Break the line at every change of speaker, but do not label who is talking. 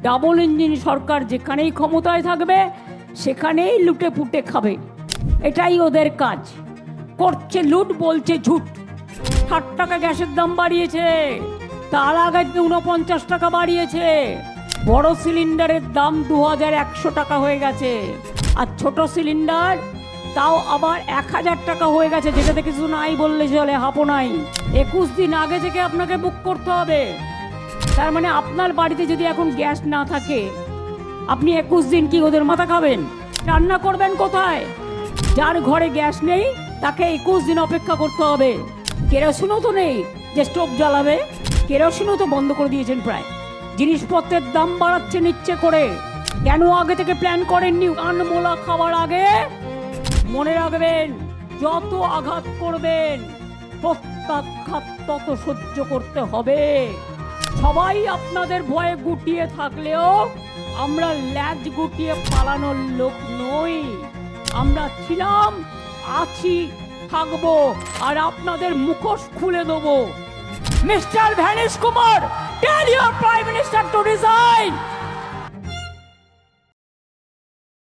Double engine সরকার যেখানেই ক্ষমতায় থাকবে সেখানেই লুটে পুটে খাবে, এটাই ওদের কাজ। করছে লুট, বলছে ঝুট। 60 টাকা গ্যাসের দাম বাড়িয়েছে, তার আগে 49 টাকা বাড়িয়েছে। বড় সিলিন্ডারের দাম 2100 টাকা হয়ে গেছে, আর ছোট সিলিন্ডার তাও আবার 1000 টাকা হয়ে গেছে, যেটাতে কিছু নাই বললে চলে, হাপো নাই। 21 দিন আগে থেকে আপনাকে বুক করতে হবে। তার মানে আপনার বাড়িতে যদি এখন গ্যাস না থাকে, আপনি 21 দিন কি ওদের মাথা খাবেন? রান্না করবেন কোথায়? যার ঘরে গ্যাস নেই তাকে 21 দিন অপেক্ষা করতে হবে। কেরোসিনও তো নেই যে স্টোভ জ্বালাবে, কেরোসিনও তো বন্ধ করে দিয়েছেন প্রায়। জিনিসপত্রের দাম বাড়াচ্ছে নিচ্ছে করে, কেন আগে থেকে প্ল্যান করেননি? আনমোলা খাওয়ার আগে মনে রাখবেন, যত আঘাত করবেন প্রত্যাঘাত তত সহ্য করতে হবে। সবাই আপনাদের ভয়ে গুটিয়ে থাকলেও আমরা ল্যাজ গুটিয়ে পালানোর লোক নই। আমরা ছিলাম, আছি, থাকবো, আর আপনাদের মুখোশ খুলে দেবো। Mister vanish Kumar, tell your prime minister to resign.